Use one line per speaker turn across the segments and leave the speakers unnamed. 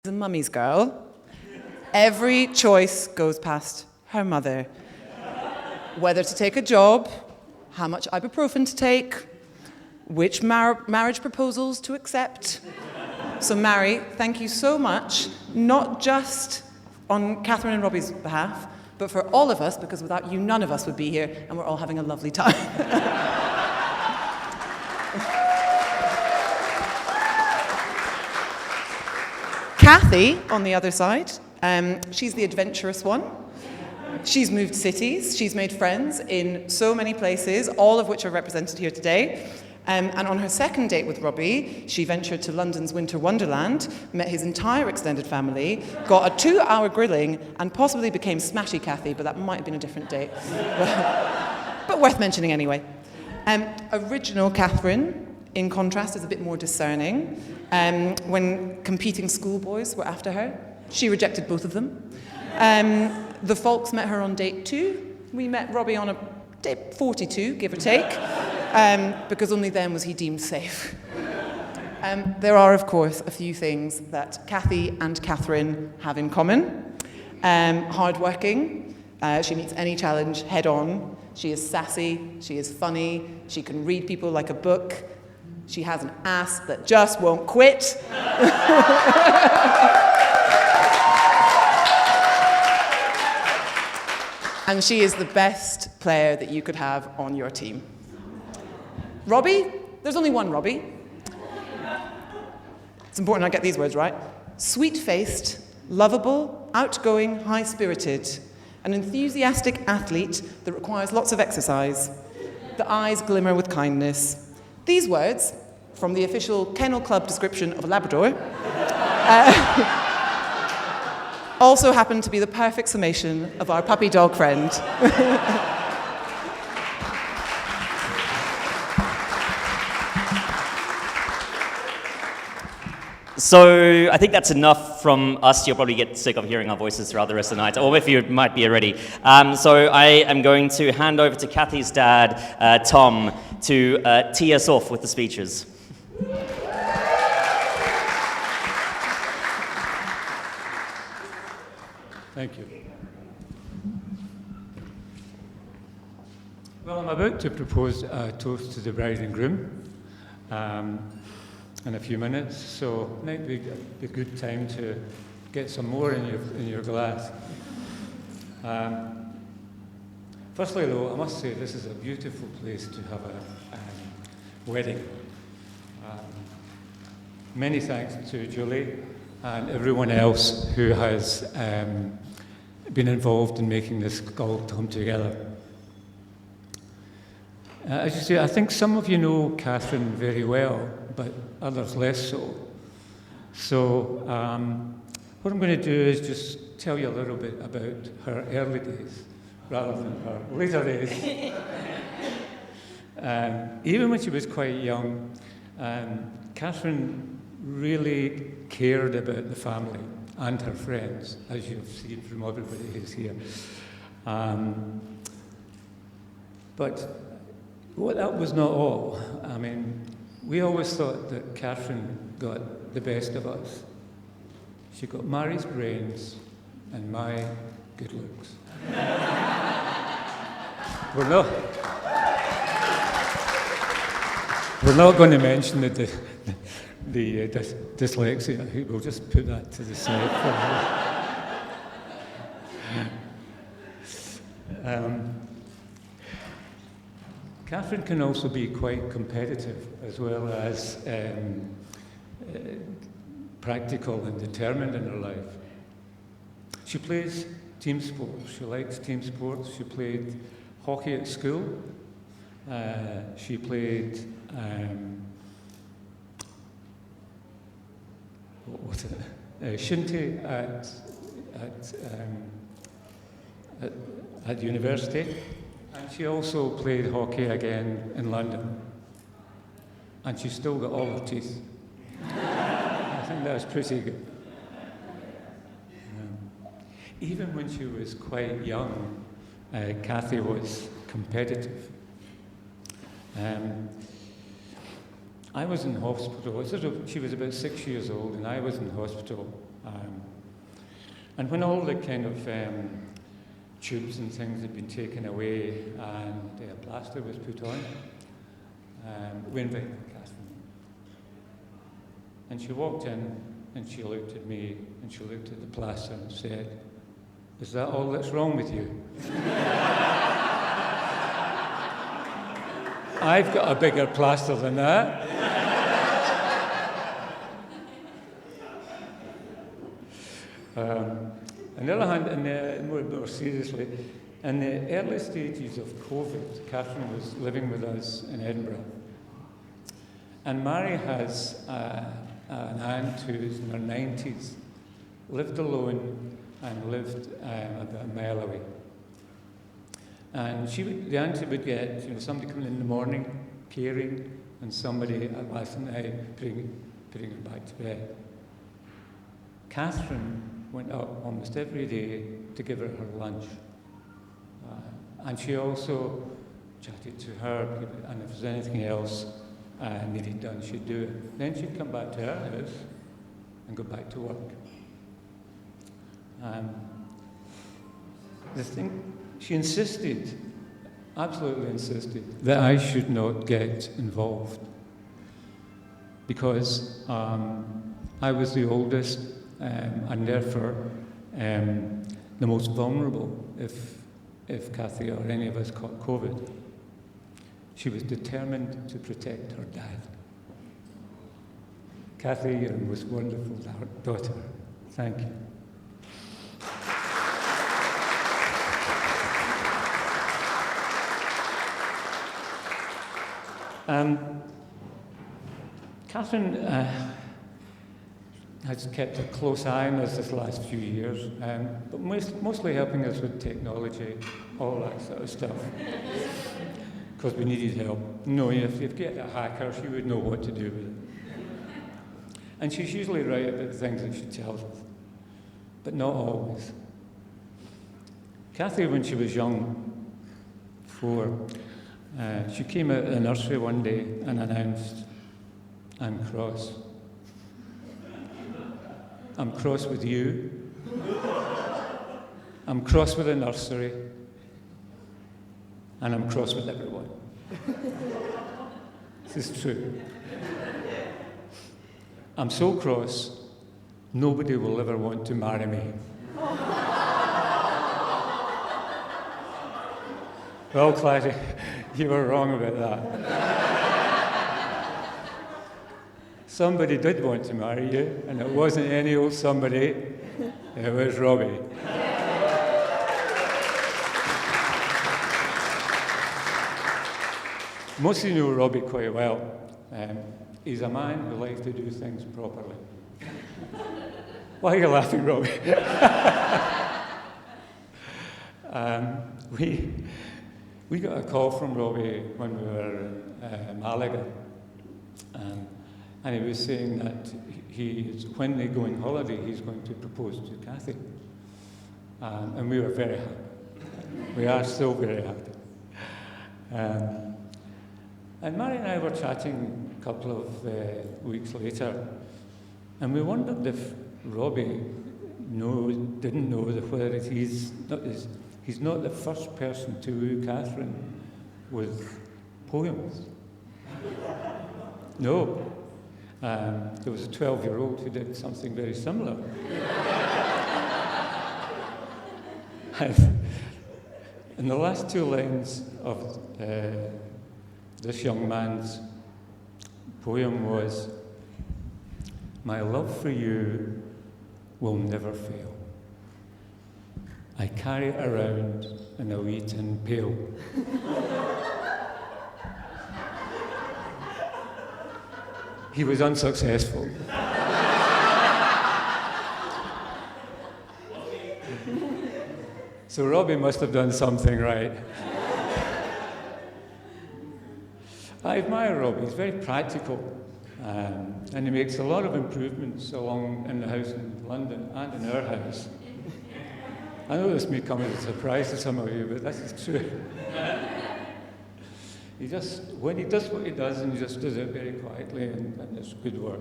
A mummy's girl. Every choice goes past her mother. Whether to take a job, how much ibuprofen to take, which marriage proposals to accept. So Mary, thank you so much, not just on Catherine and Robbie's behalf, but for all of us, because without you, none of us would be here, and we're all having a lovely time. Kathy, on the other side, she's the adventurous one. She's moved cities, she's made friends in so many places, all of which are represented here today. And on her second date with Robbie, she ventured to London's Winter Wonderland, met his entire extended family, got a 2-hour grilling, and possibly became Smashy Kathy, but that might have been a different date. But worth mentioning anyway. Original Catherine, in contrast, is a bit more discerning. When competing schoolboys were after her, she rejected both of them. The Falks met her on date 2. We met Robbie on a date 42, give or take, because only then was he deemed safe. There are, of course, a few things that Kathy and Catherine have in common. Hardworking. She meets any challenge head on. She is sassy. She is funny. She can read people like a book. She has an ass that just won't quit. And she is the best player that you could have on your team. Robbie? There's only one Robbie. It's important I get these words right. Sweet-faced, lovable, outgoing, high-spirited. An enthusiastic athlete that requires lots of exercise. The eyes glimmer with kindness. These words, from the official Kennel Club description of a Labrador, also happen to be the perfect summation of our puppy dog friend.
So I think that's enough from us. You'll probably get sick of hearing our voices throughout the rest of the night, or if you might be already. So I am going to hand over to Kathy's dad, Tom, to tee us off with the speeches.
Thank you. Well, I'm about to propose a toast to the bride and groom in a few minutes, so it might be a good time to get some more in your glass. Firstly, though, I must say this is a beautiful place to have a wedding. Many thanks to Julie and everyone else who has been involved in making this all come together. As you say, I think some of you know Catherine very well, but others less so. So what I'm going to do is just tell you a little bit about her early days rather than her later days. Even when she was quite young, Catherine really cared about the family and her friends, as you've seen from everybody who's here. But that was not all. I mean, we always thought that Catherine got the best of us. She got Mary's brains and my good looks. We're not going to mention the dyslexia. We'll just put that to the side for now. Catherine can also be quite competitive as well as practical and determined in her life. She plays team sports. She likes team sports. She played hockey at school. She played shinty at university, and she also played hockey again in London. And she still got all her teeth. I think that's pretty good. Even when she was quite young, Kathy was competitive. I was in hospital. She was about 6 years old, and I was in hospital And when all the kind of tubes and things had been taken away and a plaster was put on, we invited Catherine. And she walked in and she looked at me and she looked at the plaster and said, "Is that all that's wrong with you?" I've got a bigger plaster than that. On the other hand, and more seriously, in the early stages of COVID, Catherine was living with us in Edinburgh. And Mary has an aunt who's in her 90s, lived alone and lived about a mile away. And the auntie would get somebody coming in the morning, caring, and somebody at last night putting her back to bed. Catherine went up almost every day to give her lunch. And she also chatted to her, and if there's anything else needed done, she'd do it. Then she'd come back to her house and go back to work. She insisted, absolutely insisted, that I should not get involved because I was the oldest and therefore the most vulnerable if Kathy or any of us caught COVID. She was determined to protect her dad. Kathy, you're a most wonderful daughter. Thank you. Catherine has kept a close eye on us this last few years, but mostly helping us with technology, all that sort of stuff, because we needed help. If you get a hacker, she would know what to do with it. And she's usually right about the things that she tells us, but not always. Kathy, when she was young, 4, she came out of the nursery one day and announced, "I'm cross. I'm cross with you. I'm cross with the nursery. And I'm cross with everyone." This is true. "I'm so cross, nobody will ever want to marry me." Well, Clyde, you were wrong about that. Somebody did want to marry you, and it wasn't any old somebody, it was Robbie. Most of you know Robbie quite well. He's a man who likes to do things properly. Why are you laughing, Robbie? We got a call from Robbie when we were in Malaga. And he was saying that when they go on holiday, he's going to propose to Kathy. And we were very happy. We are still very happy. And Mary and I were chatting a couple of weeks later, and we wondered if Robbie didn't know whether he's not the first person to woo Catherine with poems. No. There was a 12-year-old who did something very similar. And the last 2 lines of this young man's poem was, "My love for you will never fail. I carry it around in a wee tin pail." He was unsuccessful. So Robbie must have done something right. I admire Robbie. He's very practical, and he makes a lot of improvements along in the house in London and in our house. I know this may come as a surprise to some of you, but this is true. When he does what he does, and he just does it very quietly, and it's good work.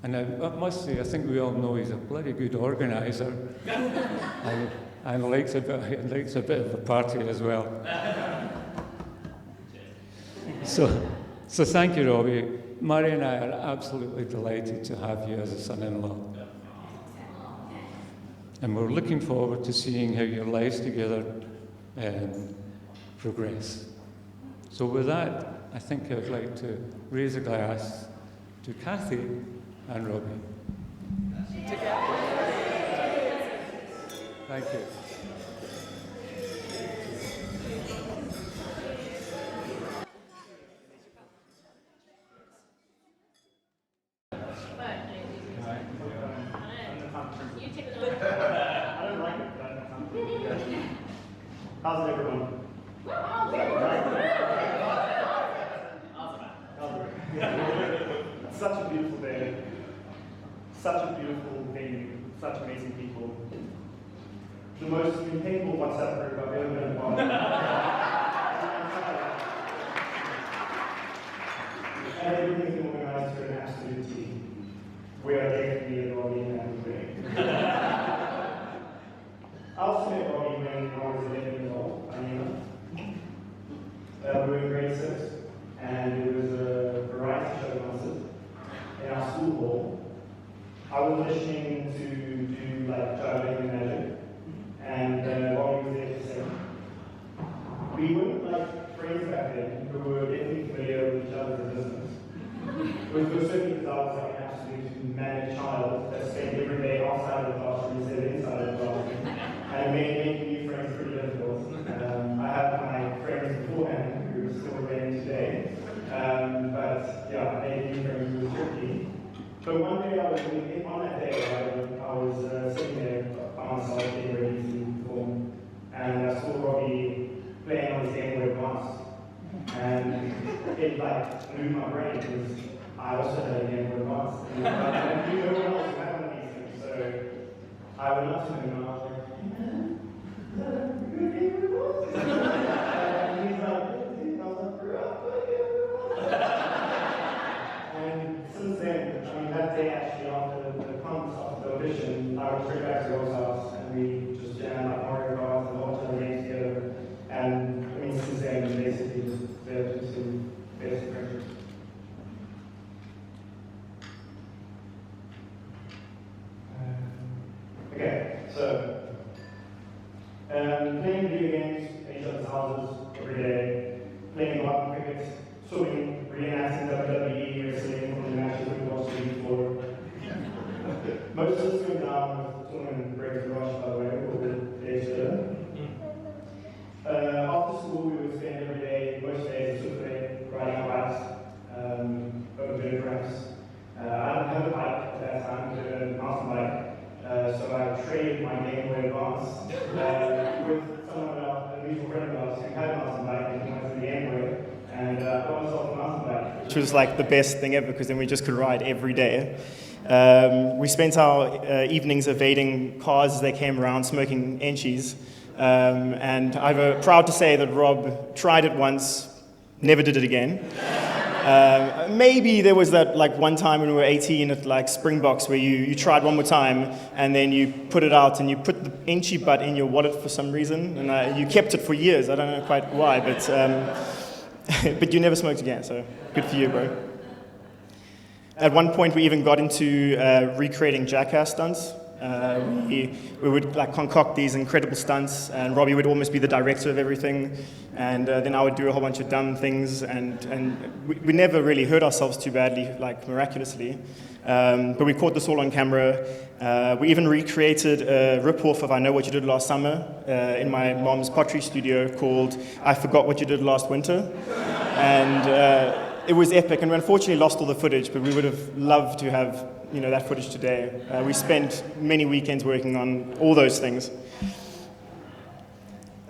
And I must say, I think we all know he's a bloody good organiser. and likes a bit of a party as well. So thank you, Robbie. Murray and I are absolutely delighted to have you as a son-in-law. And we're looking forward to seeing how your lives together progress. So with that, I think I'd like to raise a glass to Kathy and Robbie. Thank you.
How's everyone? Such a beautiful day. Such a beautiful venue. Such amazing people. The most impeccable WhatsApp group I've ever been a part of. And everything's organized to an absolute T. We are definitely a Robbie and Ray. I also met Robbie when I was 11 years old, funny enough. We were in grade 6, and it was a variety show concert in our school hall. I was auditioning to do like juggling and magic, and Robbie was there to sing. We weren't like friends back then, we were definitely familiar with each other's business. Which was certainly because I was like an absolute manic child that spent every day outside of the classroom instead of inside of the classroom. And it made making new friends pretty difficult. I have my friends beforehand who are still remaining today. But yeah, making new friends was tricky. But one day on that day, I was sitting there by myself getting ready to perform. And I saw Robbie playing on his Game Boy Advance. And it like moved my brain because I also had a Game Boy Advance. And I knew no one else who had one of these things. So I went up to him and I was like, and he's like, and since then, I mean, that day actually after the audition, I went straight back to Rob's house and we just jammed like Mario Kart and watched the games together. And I mean, since then, basically just developed some basic friendships. Okay, so. Playing video games at each other's houses every day, playing button cricket, swimming, reenacting WWE wrestling from the matches we watched the week before. Most of us went down with tournament breaks and rush, by the way, all the days later. After school, we would spend every day, most days, surfing, riding our bikes, over dirt ramps. I didn't have a bike at that time, but a mountain bike. So I traded my Game Boy Advance with someone else, a mutual friend of ours who had a mountain bike and he went to the Game Boy and got myself a mountain bike. Which was like the best thing ever because then we just could ride every day. We spent our evenings evading cars as they came around, smoking enchies. And I'm proud to say that Rob tried it once, never did it again. Maybe there was that like one time when we were 18 at like Springboks where you tried one more time and then you put it out and you put the enchi butt in your wallet for some reason and you kept it for years. I don't know quite why, but but you never smoked again, so good for you, bro. At one point we even got into recreating Jackass stunts. We would like concoct these incredible stunts, and Robbie would almost be the director of everything, and then I would do a whole bunch of dumb things, and we never really hurt ourselves too badly, like miraculously. But we caught this all on camera. We even recreated a rip-off of I Know What You Did Last Summer in my mom's pottery studio called I Forgot What You Did Last Winter, and it was epic, and we unfortunately lost all the footage, but we would have loved to have that footage today. We spent many weekends working on all those things.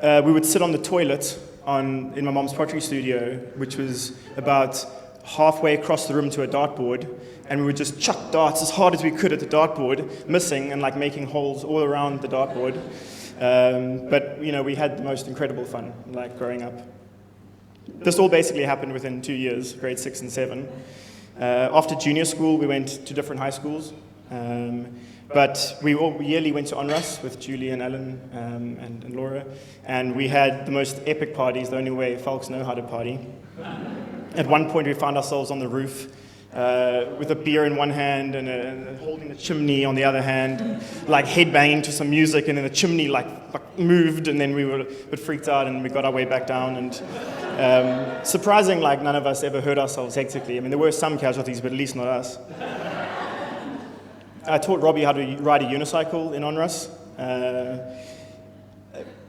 We would sit on the toilet in my mom's pottery studio, which was about halfway across the room to a dartboard, and we would just chuck darts as hard as we could at the dartboard, missing and like making holes all around the dartboard. But we had the most incredible fun, like growing up. This all basically happened within 2 years, grade 6 and 7. After junior school, we went to different high schools. But we yearly went to Onrus with Julie and Ellen and Laura. And we had the most epic parties, the only way folks know how to party. At one point, we found ourselves on the roof with a beer in one hand and holding the chimney on the other hand, like headbanging to some music, and then the chimney like moved, and then we were a bit freaked out, and we got our way back down. And surprising, like none of us ever hurt ourselves hectically. I mean, there were some casualties, but at least not us. I taught Robbie how to ride a unicycle in Onrus.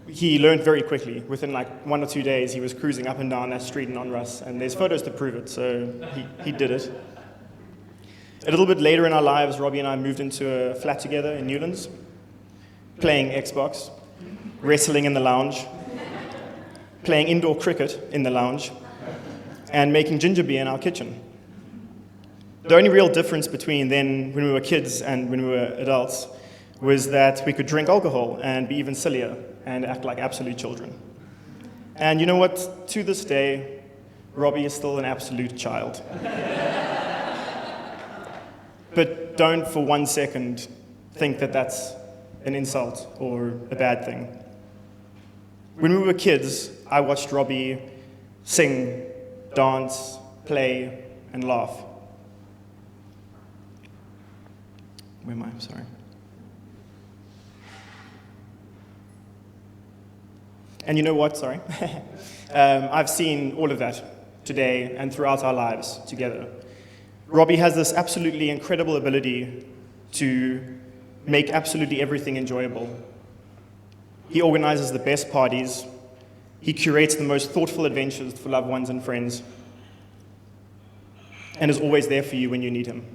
He learned very quickly. Within like 1 or 2 days, he was cruising up and down that street in Onrus, and there's photos to prove it, so he did it. A little bit later in our lives, Robbie and I moved into a flat together in Newlands, playing Xbox, wrestling in the lounge, playing indoor cricket in the lounge, and making ginger beer in our kitchen. The only real difference between then, when we were kids and when we were adults, was that we could drink alcohol and be even sillier and act like absolute children. And you know what? To this day, Robbie is still an absolute child. But don't for 1 second think that that's an insult or a bad thing. When we were kids, I watched Robbie sing, dance, play, and laugh. Where am I? I'm sorry. And you know what? Sorry. I've seen all of that today and throughout our lives together. Robbie has this absolutely incredible ability to make absolutely everything enjoyable. He organizes the best parties. He curates the most thoughtful adventures for loved ones and friends, and is always there for you when you need him.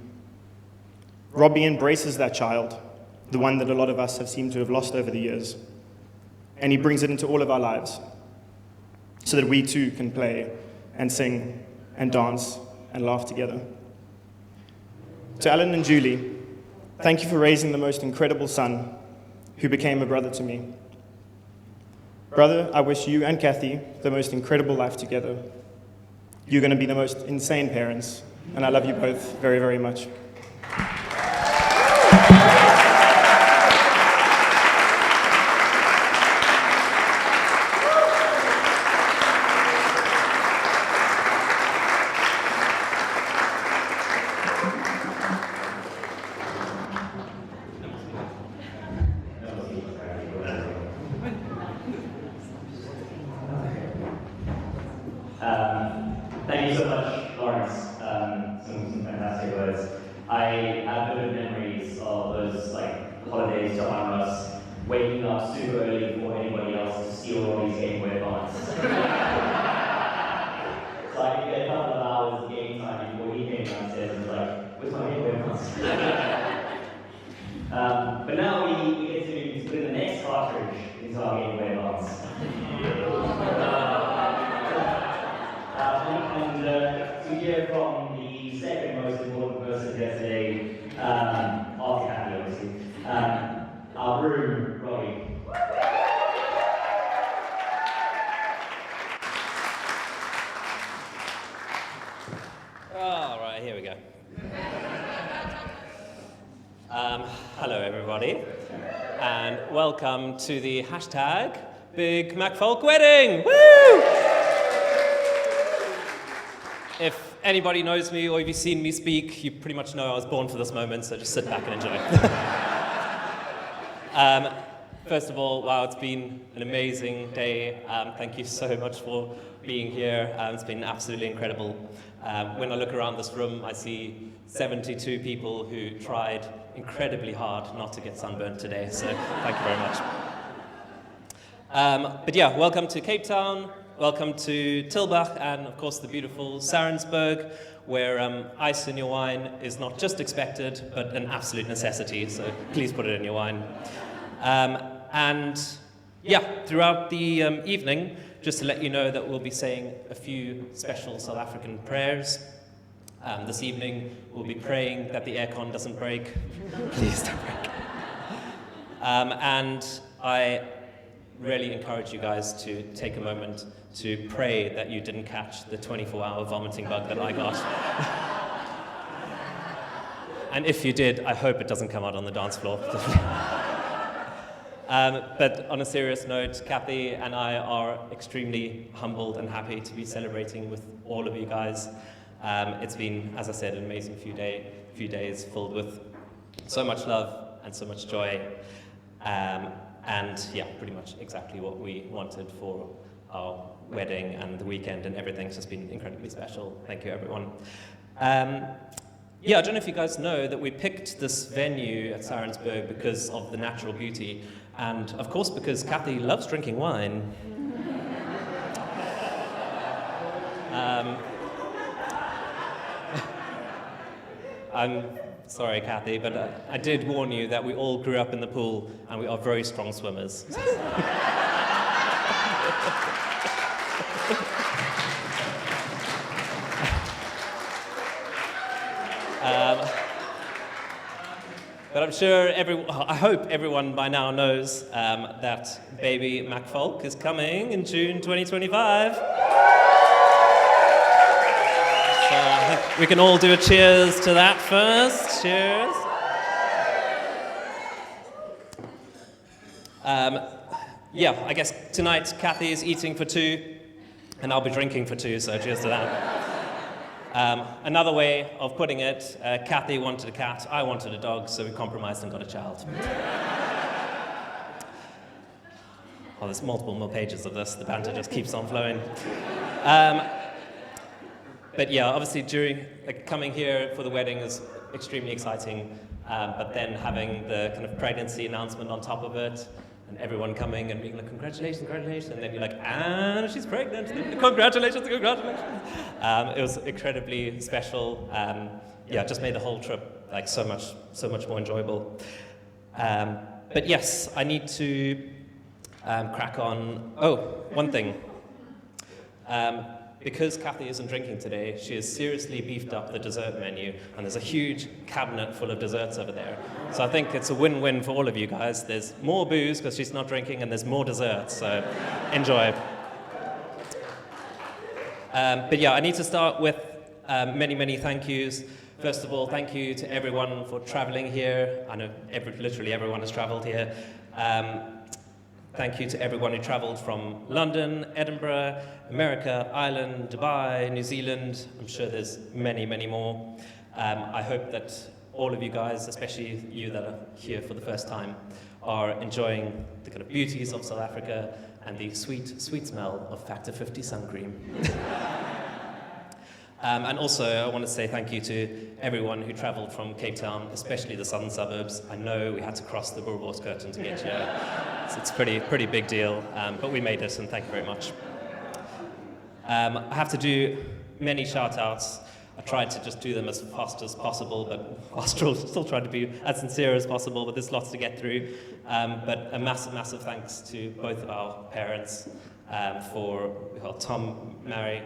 Robbie embraces that child, the one that a lot of us have seemed to have lost over the years, and he brings it into all of our lives so that we too can play and sing and dance and laugh together. To Alan and Julie, thank you for raising the most incredible son who became a brother to me. Brother, I wish you and Kathy the most incredible life together. You're going to be the most insane parents, and I love you both very, very much.
Thank you so much, Lawrence. Some fantastic words. I have vivid memories of those holidays to Onrus, waking up super early before anybody else to steal Robbie's Game Boy Advance. So I could get a couple of hours of game time before he came downstairs and was like, "Where's my Game Boy Advance?" But now we get to put in the next cartridge into our Game Boy Advance. To hear from the second most important person here today, after Kathy, obviously, our groom, Robbie.
All right, here we go. Hello, everybody, and welcome to the hashtag Big McFalck Wedding. Woo! If anybody knows me or if you've seen me speak, you pretty much know I was born for this moment, so just sit back and enjoy. First of all, wow, it's been an amazing day. Thank you so much for being here. It's been absolutely incredible. When I look around this room, I see 72 people who tried incredibly hard not to get sunburned today, so thank you very much. But yeah, welcome to Cape Town. Welcome to Tulbagh and, of course, the beautiful Sarensburg, where ice in your wine is not just expected, but an absolute necessity, so please put it in your wine. And yeah, throughout the evening, just to let you know that we'll be saying a few special South African prayers. This evening, we'll be praying that the aircon doesn't break. Please don't break. And I really encourage you guys to take a moment to pray that you didn't catch the 24-hour vomiting bug that I got. And if you did, I hope it doesn't come out on the dance floor. But on a serious note, Kathy and I are extremely humbled and happy to be celebrating with all of you guys. It's been, as I said, an amazing few days filled with so much love and so much joy. And yeah, pretty much exactly what we wanted for our wedding and the weekend and everything. It's just been incredibly special. Thank you, everyone. Yeah, I don't know if you guys know that we picked this venue at Sarensburg because of the natural beauty, and of course because Kathy loves drinking wine. I'm sorry, Kathy, but I did warn you that we all grew up in the pool and we are very strong swimmers. But I'm sure I hope everyone by now knows that baby McFalck is coming in June 2025. So I think we can all do a cheers to that first. Cheers. Yeah, I guess tonight Kathy is eating for two, and I'll be drinking for two, so cheers to that. Another way of putting it, Kathy wanted a cat, I wanted a dog, so we compromised and got a child. Oh, there's multiple more pages of this, the banter just keeps on flowing. But yeah, obviously coming here for the wedding is extremely exciting, but then having the kind of pregnancy announcement on top of it, and everyone coming and being like, congratulations, congratulations, and then you're like, and she's pregnant, congratulations, congratulations. It was incredibly special. Yeah, just made the whole trip like so much more enjoyable. But yes, I need to crack on. Oh, one thing. Because Kathy isn't drinking today, she has seriously beefed up the dessert menu, and there's a huge cabinet full of desserts over there. So I think it's a win-win for all of you guys. There's more booze because she's not drinking, and there's more desserts, so enjoy. But yeah, I need to start with many thank yous. First of all, thank you to everyone for traveling here. I know literally everyone has traveled here. Thank you to everyone who travelled from London, Edinburgh, America, Ireland, Dubai, New Zealand. I'm sure there's many more. I hope that all of you guys, especially you that are here for the first time, are enjoying the kind of beauties of South Africa and the sweet smell of Factor 50 sun cream. And also, I want to say thank you to everyone who travelled from Cape Town, especially the southern suburbs. I know we had to cross the Boerbosch curtain to get here. So it's a pretty big deal, but we made it, and thank you very much. I have to do many shout-outs. I tried to just do them as fast as possible, but I'll still try to be as sincere as possible, but there's lots to get through. But a massive thanks to both of our parents for Tom, Mary,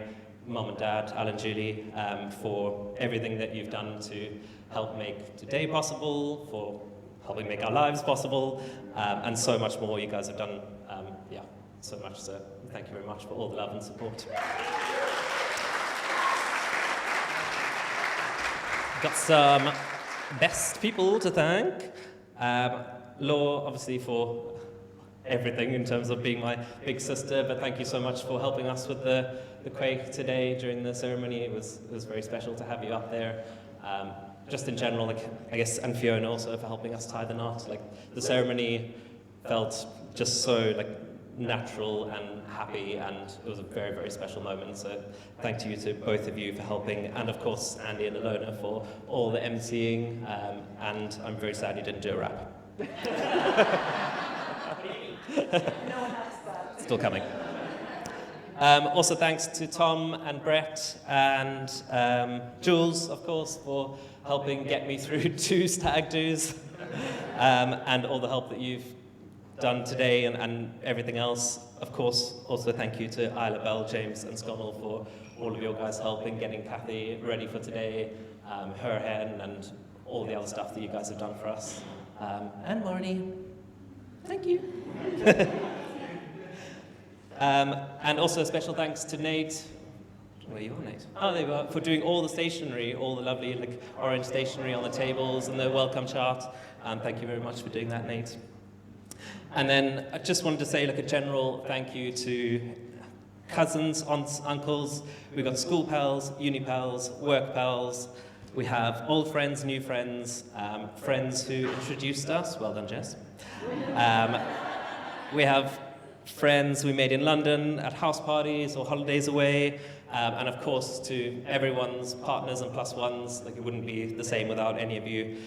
Mom and Dad, Al and Julie, for everything that you've done to help make today possible, for helping make our lives possible, and so much more. You guys have done, so much. So thank you very much for all the love and support. Got some best people to thank. Law, obviously, for everything in terms of being my big sister, but thank you so much for helping us with the quake today during the ceremony. It was very special to have you up there. Just in general, I guess, and Fiona also for helping us tie the knot. The ceremony felt just so natural and happy, and it was a very special moment. So thank you to both of you for helping, and of course Andy and Alona for all the emceeing. And I'm very sad you didn't do a rap.
No one has that.
Still coming. Also thanks to Tom and Brett and Jules, of course, for helping get me through 2 stag do's, and all the help that you've done today and everything else. Of course, also thank you to Isla Bell, James and Sconnell for all of your guys' help in getting Kathy ready for today, her hen, and all the other stuff that you guys have done for us. And Marnie, thank you. And also a special thanks to Nate, Where you are, Nate? Oh, they were for doing all the stationery, all the lovely like orange stationery on the tables and the welcome chart. Thank you very much for doing that, Nate. And then I just wanted to say like a general thank you to cousins, aunts, uncles. We've got school pals, uni pals, work pals. We have old friends, new friends, friends who introduced us. Well done, Jess. We have friends we made in London at house parties or holidays away. And of course, to everyone's partners and plus ones, like it wouldn't be the same without any of you.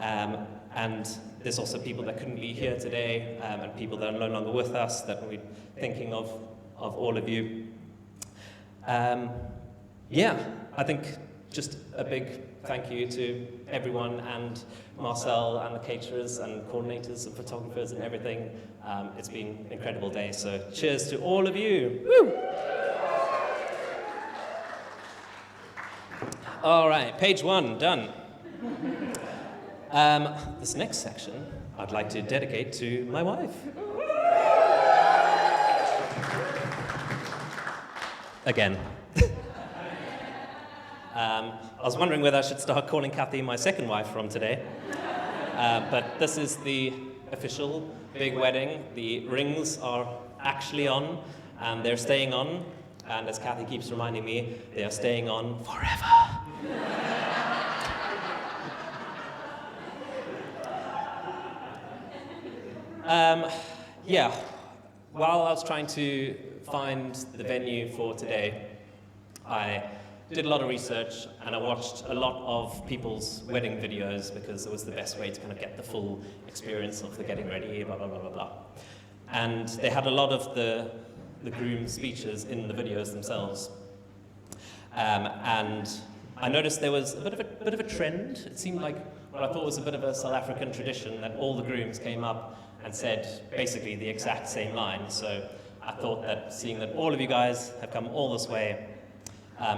And there's also people that couldn't be here today, and people that are no longer with us that we're thinking of all of you. Yeah, I think just a big thank you to everyone and Marcel and the caterers and coordinators and photographers and everything. It's been an incredible day, so cheers to all of you. Woo! All right, page 1, done. This next section I'd like to dedicate to my wife. Again. I was wondering whether I should start calling Kathy my second wife from today. But this is the official big wedding. The rings are actually on, and they're staying on. And as Kathy keeps reminding me, they are staying on forever. Yeah, while I was trying to find the venue for today, I did a lot of research and I watched a lot of people's wedding videos because it was the best way to kind of get the full experience of the getting ready, blah, blah, blah, blah, blah. And they had a lot of the groom's speeches in the videos themselves. And I noticed there was a bit of a trend. It seemed like what I thought was a bit of a South African tradition that all the grooms came up and said basically the exact same line. So I thought that seeing that all of you guys have come all this way,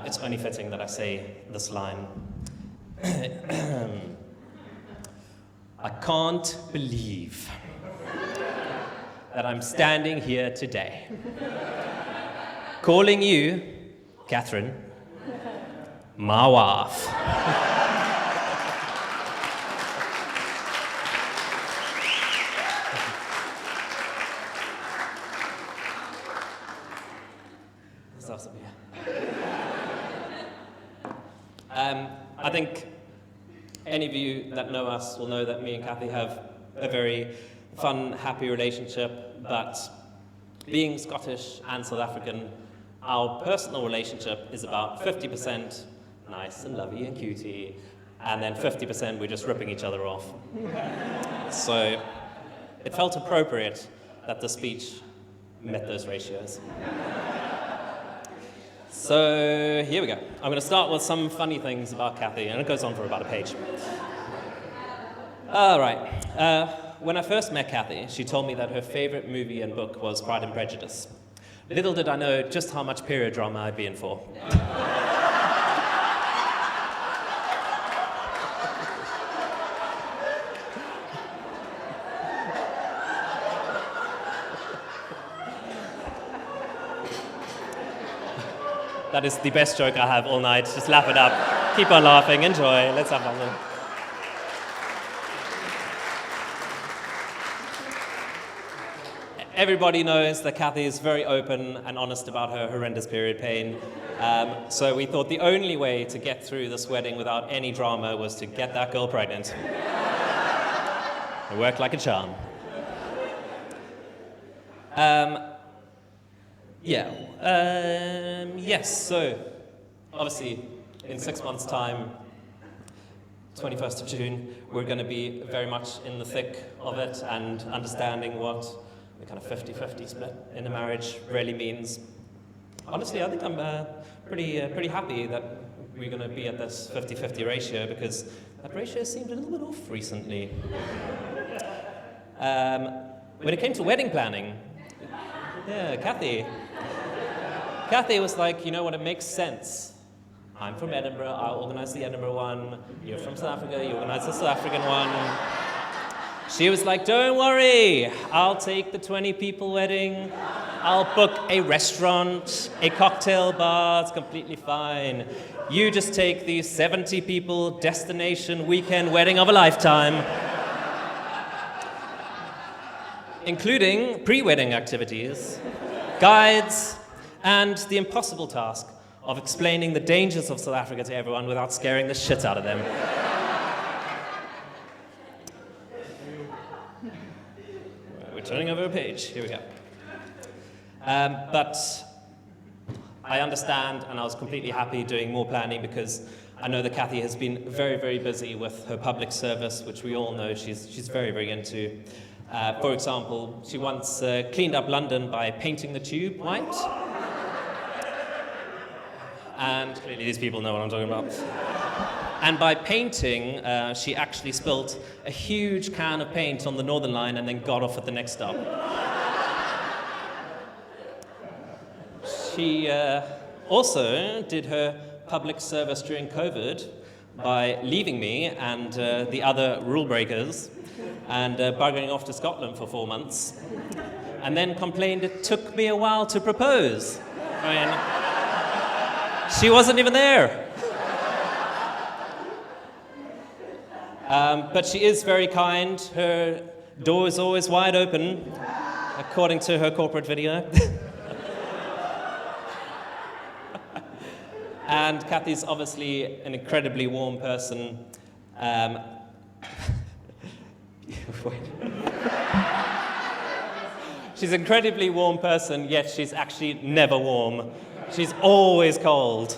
it's only fitting that I say this line. I can't believe that I'm standing here today, calling you, Catherine, my wife. That's awesome, yeah. I think any of you that know us will know that me and Kathy have a very fun, happy relationship, but being Scottish and South African, our personal relationship is about 50% nice and lovey and cutie, and then 50% we're just ripping each other off. So it felt appropriate that the speech met those ratios. So here we go. I'm going to start with some funny things about Kathy, and it goes on for about a page. All right. When I first met Kathy, she told me that her favorite movie and book was Pride and Prejudice. Little did I know just how much period drama I'd be in for. That is the best joke I have all night. Just laugh it up. Keep on laughing. Enjoy. Let's have fun. Everybody knows that Kathy is very open and honest about her horrendous period pain. So we thought the only way to get through this wedding without any drama was to get that girl pregnant. It worked like a charm. Yes, so obviously in 6 months' time, 21st of June, we're going to be very much in the thick of it and understanding what the kind of 50-50 split in a marriage really means. Honestly, I think I'm pretty happy that we're going to be at this 50-50 ratio because that ratio seemed a little bit off recently. When it came to wedding planning, yeah, Kathy was like, you know what, it makes sense. I'm from Edinburgh, I'll organise the Edinburgh one. You're from South Africa, you organise the South African one. She was like, don't worry, I'll take the 20 people wedding. I'll book a restaurant, a cocktail bar, it's completely fine. You just take the 70 people destination weekend wedding of a lifetime. Including pre-wedding activities, guides, and the impossible task of explaining the dangers of South Africa to everyone without scaring the shit out of them. We're turning over a page. Here we go. But I understand, and I was completely happy doing more planning because I know that Kathy has been very, very busy with her public service, which we all know she's very, very into. For example, she once cleaned up London by painting the tube white. And clearly these people know what I'm talking about. And by painting, she actually spilt a huge can of paint on the Northern Line and then got off at the next stop. She also did her public service during COVID by leaving me and the other rule breakers and buggering off to Scotland for 4 months, and then complained it took me a while to propose. I mean, she wasn't even there. But she is very kind. Her door is always wide open, according to her corporate video. And Kathy's obviously an incredibly warm person. She's an incredibly warm person, yet she's actually never warm. She's always cold.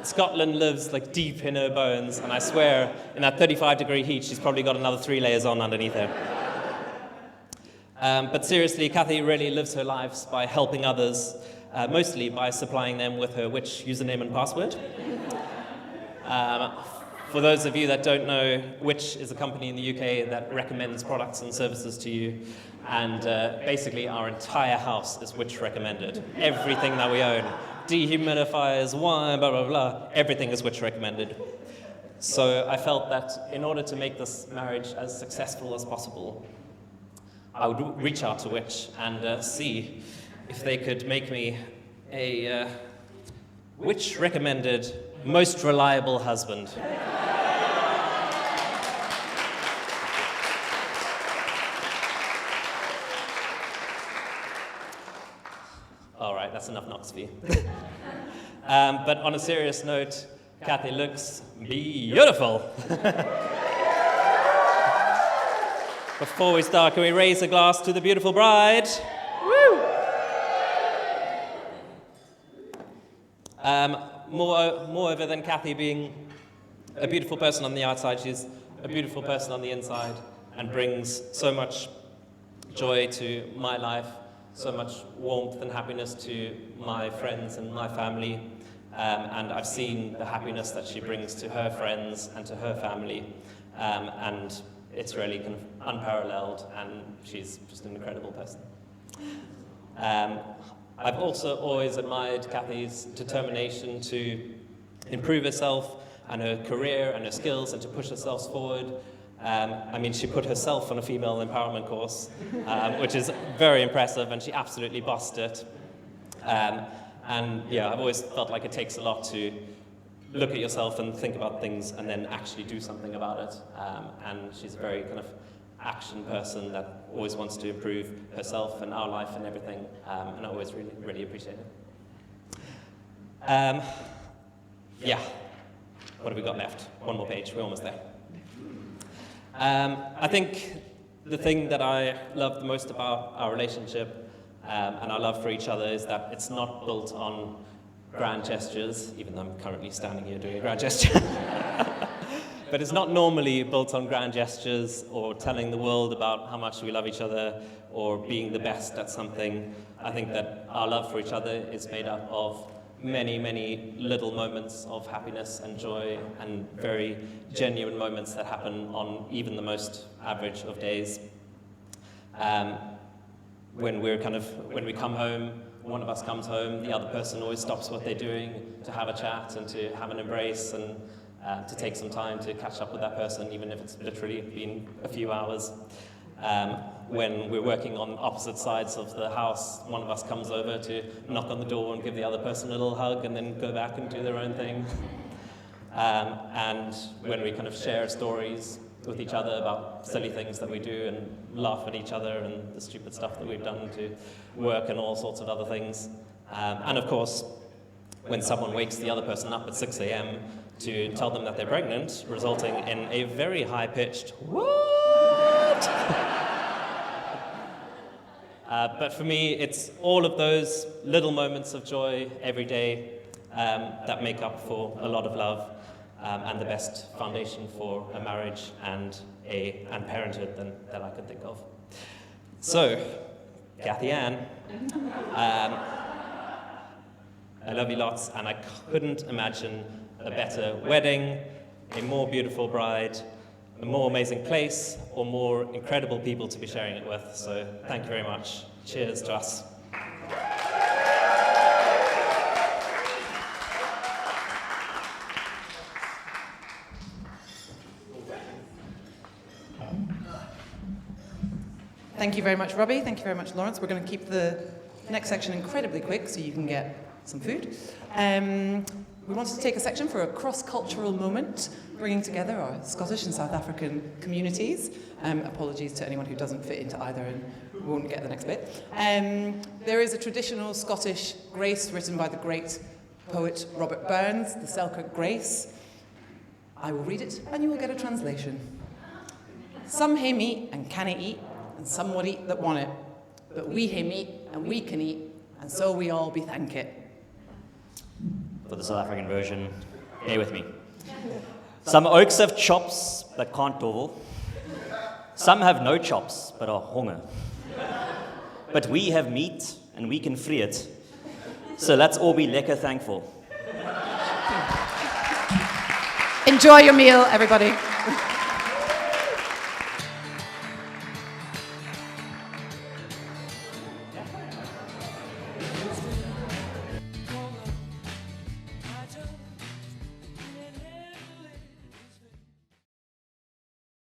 Scotland lives like deep in her bones, and I swear, in that 35-degree heat, she's probably got another 3 layers on underneath her. But seriously, Kathy really lives her lives by helping others, mostly by supplying them with her witch username and password. For those of you that don't know, Witch is a company in the UK that recommends products and services to you, and basically our entire house is Witch recommended. Everything that we own, dehumidifiers, wine, blah, blah, blah, everything is Witch recommended. So I felt that in order to make this marriage as successful as possible, I would reach out to Witch and see if they could make me a Witch recommended, most reliable husband. All right, that's enough knocks for you. But on a serious note, Kathy looks beautiful. Before we start, can we raise a glass to the beautiful bride? Woo! Moreover than Kathy being a beautiful person on the outside, she's a beautiful person on the inside and brings so much joy to my life, so much warmth and happiness to my friends and my family. And I've seen the happiness that she brings to her friends and to her family. And it's really kind of unparalleled, and she's just an incredible person. I've also always admired Kathy's determination to improve herself and her career and her skills and to push herself forward. I mean, she put herself on a female empowerment course, which is very impressive, and she absolutely bossed it. And yeah, I've always felt like it takes a lot to look at yourself and think about things and then actually do something about it. And she's a very kind of action person that always wants to improve herself and our life and everything. And I always really, really appreciate it. Yeah, what have we got left? One more page, we're almost there. I think the thing that I love the most about our relationship and our love for each other is that it's not built on grand gestures, even though I'm currently standing here doing a grand gesture. But it's not normally built on grand gestures or telling the world about how much we love each other or being the best at something. I think that our love for each other is made up of many, many little moments of happiness and joy and very genuine moments that happen on even the most average of days. When we come home, one of us comes home, the other person always stops what they're doing to have a chat and to have an embrace, and to take some time to catch up with that person, even if it's literally been a few hours. When we're working on opposite sides of the house, one of us comes over to knock on the door and give the other person a little hug and then go back and do their own thing. And when we kind of share stories with each other about silly things that we do and laugh at each other and the stupid stuff that we've done to work and all sorts of other things. And of course, when someone wakes the other person up at 6 a.m. to tell them that they're pregnant, resulting in a very high-pitched, "What?" But for me, it's all of those little moments of joy every day that make up for a lot of love and the best foundation for a marriage and parenthood that I could think of. So, Kathy Ann, I love you lots, and I couldn't imagine a better wedding, a more beautiful bride, a more amazing place, or more incredible people to be sharing it with. So thank you very much. Cheers to us.
Thank you very much, Robbie. Thank you very much, Lawrence. We're going to keep the next section incredibly quick so you can get some food. We wanted to take a section for a cross-cultural moment, bringing together our Scottish and South African communities. Apologies to anyone who doesn't fit into either and won't get the next bit. There is a traditional Scottish grace written by the great poet Robert Burns, the Selkirk Grace. I will read it and you will get a translation. Some hae meat and canna eat, and some would eat that want it. But we hae meat and we can eat, and so we all be thank it.
For the South African version, bear with me. Some oaks have chops but can't dowel. Some have no chops but are honger. But we have meat and we can free it. So let's all be lekker thankful.
Enjoy your meal, everybody.